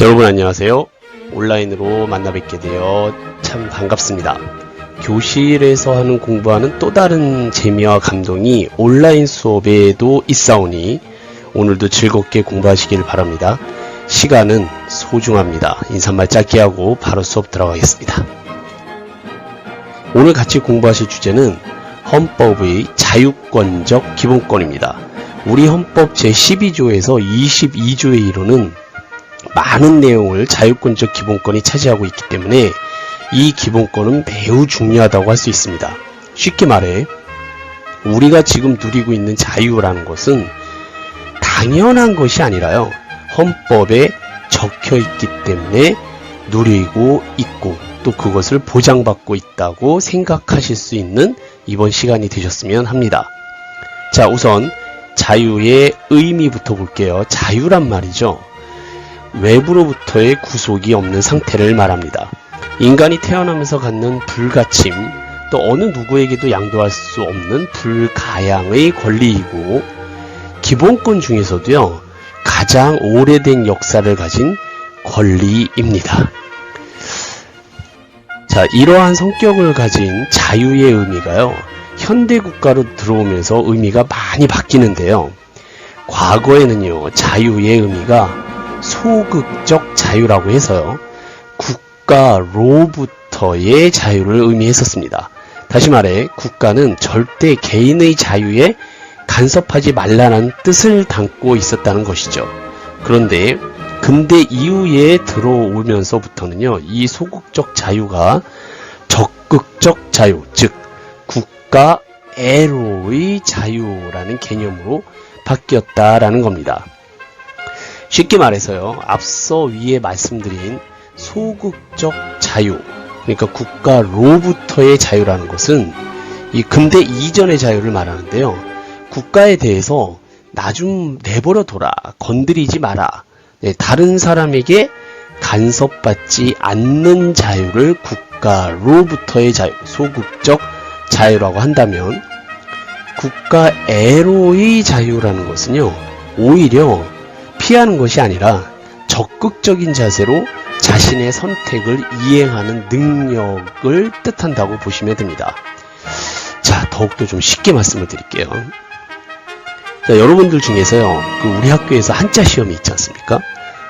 여러분 안녕하세요. 온라인으로 만나 뵙게 되어 참 반갑습니다. 교실에서 하는 공부하는 또 다른 재미와 감동이 온라인 수업에도 있사오니 오늘도 즐겁게 공부하시길 바랍니다. 시간은 소중합니다. 인사말 짧게 하고 바로 수업 들어가겠습니다. 오늘 같이 공부하실 주제는 헌법의 자유권적 기본권입니다. 우리 헌법 제12조에서 22조의 이론은 많은 내용을 자유권적 기본권이 차지하고 있기 때문에 이 기본권은 매우 중요하다고 할 수 있습니다. 쉽게 말해 우리가 지금 누리고 있는 자유라는 것은 당연한 것이 아니라요, 헌법에 적혀 있기 때문에 누리고 있고 또 그것을 보장받고 있다고 생각하실 수 있는 이번 시간이 되셨으면 합니다. 자, 우선 자유의 의미부터 볼게요. 자유란 말이죠, 외부로부터의 구속이 없는 상태를 말합니다. 인간이 태어나면서 갖는 불가침, 또 어느 누구에게도 양도할 수 없는 불가양의 권리이고 기본권 중에서도요, 가장 오래된 역사를 가진 권리입니다. 자, 이러한 성격을 가진 자유의 의미가요, 현대 국가로 들어오면서 의미가 많이 바뀌는데요. 과거에는요, 자유의 의미가 소극적 자유라고 해서요, 국가로부터의 자유를 의미했었습니다. 다시 말해 국가는 절대 개인의 자유에 간섭하지 말라는 뜻을 담고 있었다는 것이죠. 그런데 근대 이후에 들어오면서부터는요, 이 소극적 자유가 적극적 자유, 즉 국가애로의 자유라는 개념으로 바뀌었다라는 겁니다. 쉽게 말해서요, 앞서 위에 말씀드린 소극적 자유, 그러니까 국가로부터의 자유라는 것은 이 근대 이전의 자유를 말하는데요, 국가에 대해서 나 좀 내버려 둬라, 건드리지 마라, 다른 사람에게 간섭받지 않는 자유를 국가로부터의 자유, 소극적 자유라고 한다면, 국가애로의 자유라는 것은요, 오히려 피하는 것이 아니라 적극적인 자세로 자신의 선택을 이행하는 능력을 뜻한다고 보시면 됩니다. 자, 더욱더 좀 쉽게 말씀을 드릴게요. 자, 여러분들 중에서요, 우리 학교에서 한자 시험이 있지 않습니까?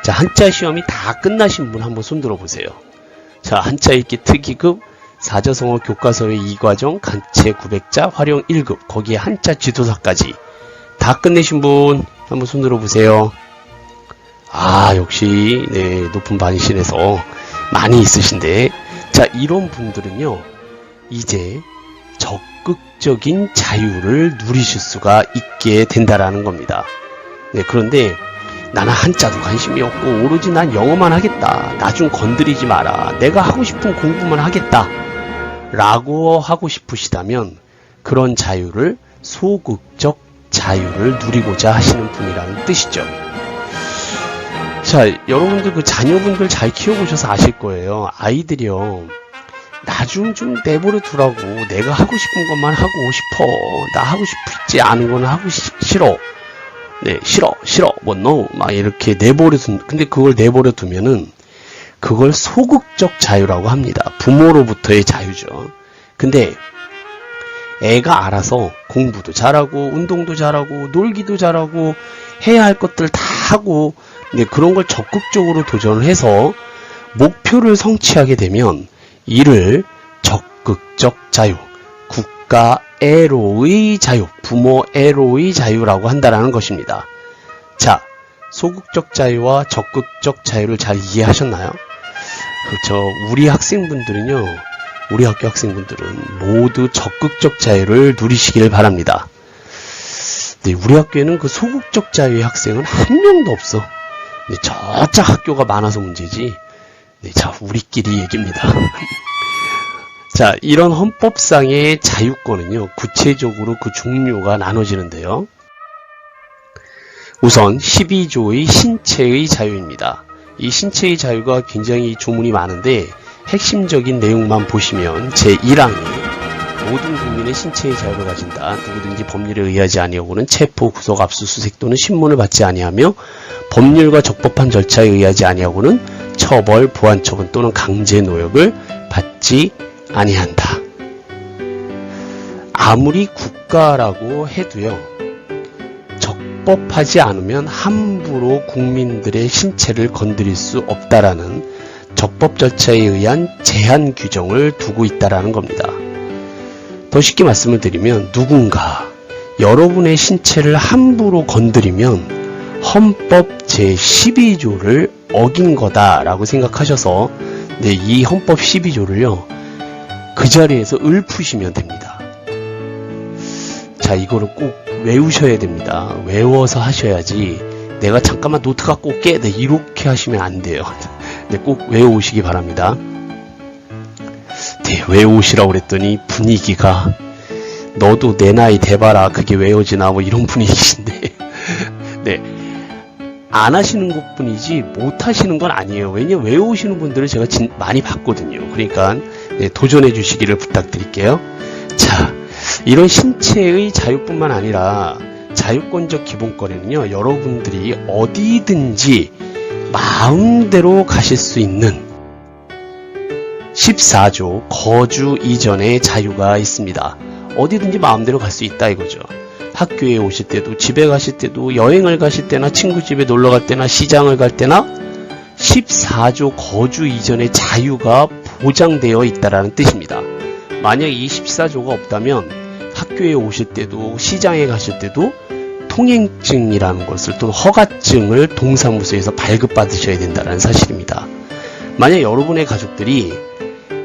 자, 한자 시험이 다 끝나신 분 한번 손 들어보세요. 자, 한자 읽기 특기급, 사자성어 교과서의 2과정, 간체 900자, 활용 1급, 거기에 한자 지도사까지 다 끝내신 분 한번 손 들어보세요. 아, 역시 높은 반신에서 많이 있으신데, 자, 이런 분들은요, 이제 적극적인 자유를 누리실 수가 있게 된다라는 겁니다. 그런데 나는 한자도 관심이 없고 오로지 난 영어만 하겠다, 나 좀 건드리지 마라, 내가 하고 싶은 공부만 하겠다 라고 하고 싶으시다면 그런 자유를 소극적 자유를 누리고자 하시는 분이라는 뜻이죠. 자, 여러분들 자녀분들 잘 키워보셔서 아실 거예요. 아이들이요, 나 좀 내버려 두라고, 내가 하고 싶은 것만 하고 싶어, 나 하고 싶지 않은 거는 하고 싫어, 싫어, no, 막 이렇게 내버려 근데 그걸 내버려 두면은 그걸 소극적 자유라고 합니다. 부모로부터의 자유죠. 근데 애가 알아서 공부도 잘하고 운동도 잘하고 놀기도 잘하고 해야 할 것들 다 하고, 그런 걸 적극적으로 도전을 해서 목표를 성취하게 되면 이를 적극적 자유, 국가애로의 자유, 부모애로의 자유라고 한다는 것입니다. 자, 소극적 자유와 적극적 자유를 잘 이해하셨나요? 그렇죠. 우리 학생분들은요, 우리 학교 학생분들은 모두 적극적 자유를 누리시길 바랍니다. 우리 학교에는 그 소극적 자유의 학생은 한 명도 없어. 저짝 학교가 많아서 문제지. 자, 우리끼리 얘기입니다. 자, 이런 헌법상의 자유권은요, 구체적으로 그 종류가 나눠지는데요. 우선 12조의 신체의 자유입니다. 이 신체의 자유가 굉장히 조문이 많은데 핵심적인 내용만 보시면 제1항이 모든 국민의 신체의 자유를 가진다. 누구든지 법률에 의하지 아니하고는 체포, 구속, 압수수색 또는 신문을 받지 아니하며 법률과 적법한 절차에 의하지 아니하고는 처벌, 보안처분 또는 강제 노역을 받지 아니한다. 아무리 국가라고 해도요, 적법하지 않으면 함부로 국민들의 신체를 건드릴 수 없다라는 적법 절차에 의한 제한 규정을 두고 있다라는 겁니다. 더 쉽게 말씀을 드리면 누군가 여러분의 신체를 함부로 건드리면 헌법 제12조를 어긴 거다라고 생각하셔서 이 헌법 12조를요, 그 자리에서 읊으시면 됩니다. 자, 이거를 꼭 외우셔야 됩니다. 외워서 하셔야지 내가 잠깐만 노트 갖고 올게 이렇게 하시면 안 돼요. 꼭 외워오시기 바랍니다. 네, 외우시라고 그랬더니 분위기가 너도 내 나이 대봐라 그게 외워지나 뭐 이런 분위기신데 네, 안 하시는 것뿐이지 못 하시는 건 아니에요. 왜냐면 외우시는 분들을 제가 많이 봤거든요. 그러니까 네, 도전해 주시기를 부탁드릴게요. 자, 이런 신체의 자유뿐만 아니라 자유권적 기본권에는요, 여러분들이 어디든지 마음대로 가실 수 있는 14조 거주 이전의 자유가 있습니다. 어디든지 마음대로 갈 수 있다 이거죠. 학교에 오실 때도, 집에 가실 때도, 여행을 가실 때나, 친구 집에 놀러 갈 때나, 시장을 갈 때나 14조 거주 이전의 자유가 보장되어 있다는 뜻입니다. 만약 이 14조가 없다면 학교에 오실 때도, 시장에 가실 때도 통행증이라는 것을, 또는 허가증을 동사무소에서 발급받으셔야 된다는 사실입니다. 만약 여러분의 가족들이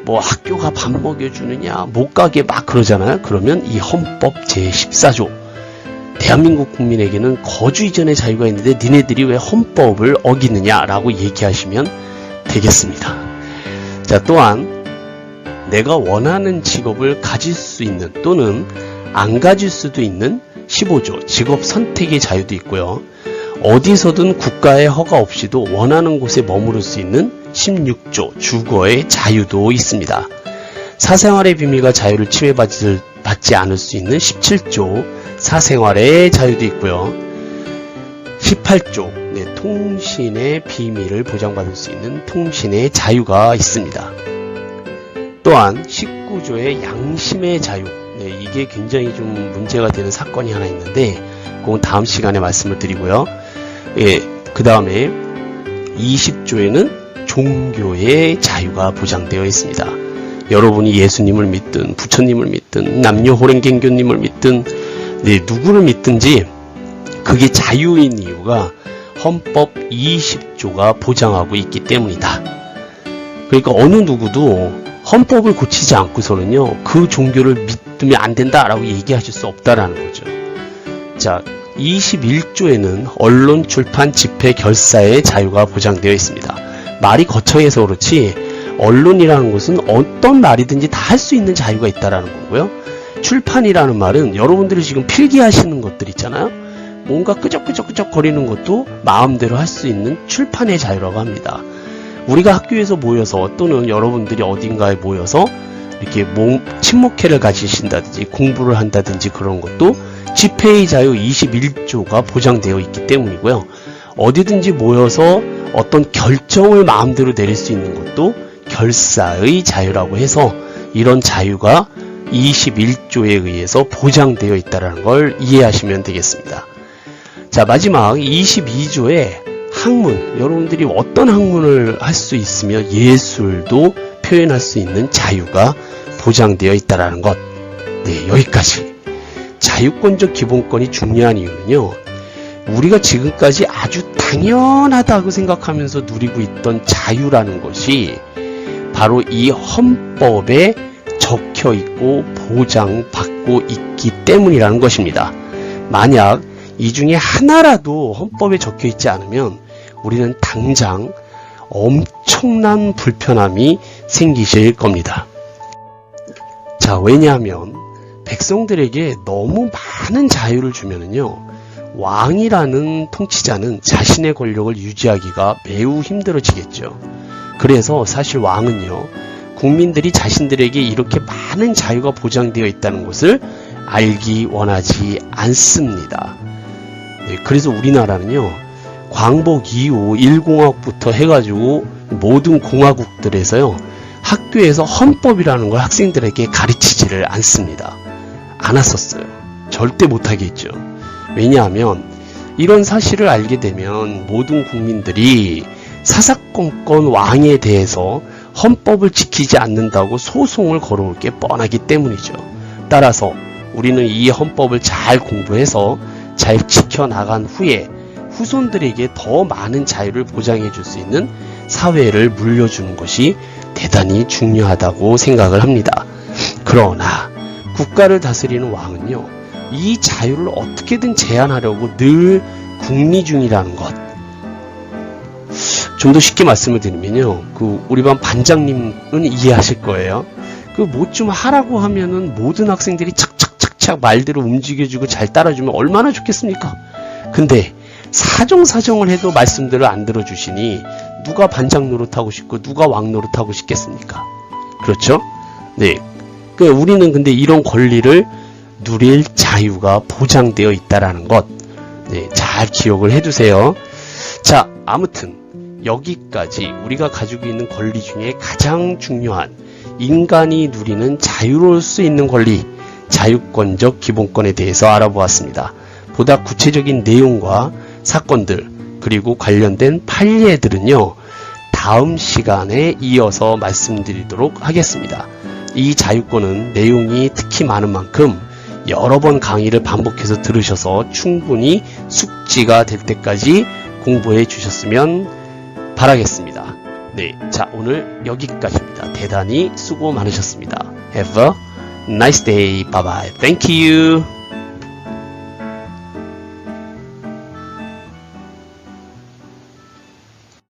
뭐 학교가 밥 먹여주느냐, 못 가게 막 그러잖아요. 그러면 이 헌법 제14조, 대한민국 국민에게는 거주 이전의 자유가 있는데 니네들이 왜 헌법을 어기느냐라고 얘기하시면 되겠습니다. 자, 또한 내가 원하는 직업을 가질 수 있는 또는 안 가질 수도 있는 15조 직업 선택의 자유도 있고요. 어디서든 국가의 허가 없이도 원하는 곳에 머무를 수 있는 16조 주거의 자유도 있습니다. 사생활의 비밀과 자유를 침해받지 않을 수 있는 17조 사생활의 자유도 있고요. 18조 통신의 비밀을 보장받을 수 있는 통신의 자유가 있습니다. 또한 19조의 양심의 자유, 이게 굉장히 좀 문제가 되는 사건이 하나 있는데 그건 다음 시간에 말씀을 드리고요. 그 다음에 20조에는 종교의 자유가 보장되어 있습니다. 여러분이 예수님을 믿든 부처님을 믿든 남녀 호랭갱교님을 믿든 누구를 믿든지 그게 자유인 이유가 헌법 20조가 보장하고 있기 때문이다. 그러니까 어느 누구도 헌법을 고치지 않고서는요, 그 종교를 믿으면 안 된다라고 얘기하실 수 없다라는 거죠. 자, 21조에는 언론, 출판, 집회, 결사의 자유가 보장되어 있습니다. 말이 거창해서 그렇지 언론이라는 것은 어떤 말이든지 다 할 수 있는 자유가 있다라는 거고요. 출판이라는 말은 여러분들이 지금 필기하시는 것들 있잖아요. 뭔가 끄적끄적 거리는 것도 마음대로 할 수 있는 출판의 자유라고 합니다. 우리가 학교에서 모여서 또는 여러분들이 어딘가에 모여서 이렇게 친목회를 가지신다든지 공부를 한다든지 그런 것도 집회의 자유 21조가 보장되어 있기 때문이고요. 어디든지 모여서 어떤 결정을 마음대로 내릴 수 있는 것도 결사의 자유라고 해서 이런 자유가 21조에 의해서 보장되어 있다는 걸 이해하시면 되겠습니다. 자, 마지막 22조의 학문, 여러분들이 어떤 학문을 할 수 있으며 예술도 표현할 수 있는 자유가 보장되어 있다는 것. 여기까지. 자유권적 기본권이 중요한 이유는요, 우리가 지금까지 아주 당연하다고 생각하면서 누리고 있던 자유라는 것이 바로 이 헌법에 적혀 있고 보장받고 있기 때문이라는 것입니다. 만약 이 중에 하나라도 헌법에 적혀 있지 않으면 우리는 당장 엄청난 불편함이 생기실 겁니다. 자, 왜냐하면 백성들에게 너무 많은 자유를 주면은요, 왕이라는 통치자는 자신의 권력을 유지하기가 매우 힘들어지겠죠. 그래서 사실 왕은요, 국민들이 자신들에게 이렇게 많은 자유가 보장되어 있다는 것을 알기 원하지 않습니다. 네, 그래서 우리나라는요, 광복 이후 1공학부터 해가지고 모든 공화국들에서요, 학교에서 헌법이라는 걸 학생들에게 가르치지를 않습니다. 않았었어요. 절대 못하겠죠. 왜냐하면 이런 사실을 알게 되면 모든 국민들이 사사건건 왕에 대해서 헌법을 지키지 않는다고 소송을 걸어올 게 뻔하기 때문이죠. 따라서 우리는 이 헌법을 잘 공부해서 잘 지켜나간 후에 후손들에게 더 많은 자유를 보장해 줄 수 있는 사회를 물려주는 것이 대단히 중요하다고 생각을 합니다. 그러나 국가를 다스리는 왕은요, 이 자유를 어떻게든 제한하려고 늘 궁리 중이라는 것. 좀 더 쉽게 말씀을 드리면요, 우리 반 반장님은 이해하실 거예요. 뭐 좀 하라고 하면은 모든 학생들이 착착착착 말대로 움직여주고 잘 따라주면 얼마나 좋겠습니까? 근데 사정사정을 해도 말씀들을 안 들어주시니 누가 반장 노릇하고 싶고 누가 왕 노릇하고 싶겠습니까? 그렇죠? 네. 우리는 근데 이런 권리를 누릴 자유가 보장되어 있다라는 것, 네, 잘 기억을 해두세요. 자, 아무튼 여기까지 우리가 가지고 있는 권리 중에 가장 중요한 인간이 누리는 자유로울 수 있는 권리, 자유권적 기본권에 대해서 알아보았습니다. 보다 구체적인 내용과 사건들, 그리고 관련된 판례들은요, 다음 시간에 이어서 말씀드리도록 하겠습니다. 이 자유권은 내용이 특히 많은 만큼 여러 번 강의를 반복해서 들으셔서 충분히 숙지가 될 때까지 공부해 주셨으면 바라겠습니다. 네, 자, 오늘 여기까지입니다. 대단히 수고 많으셨습니다. Have a nice day. Bye bye. Thank you.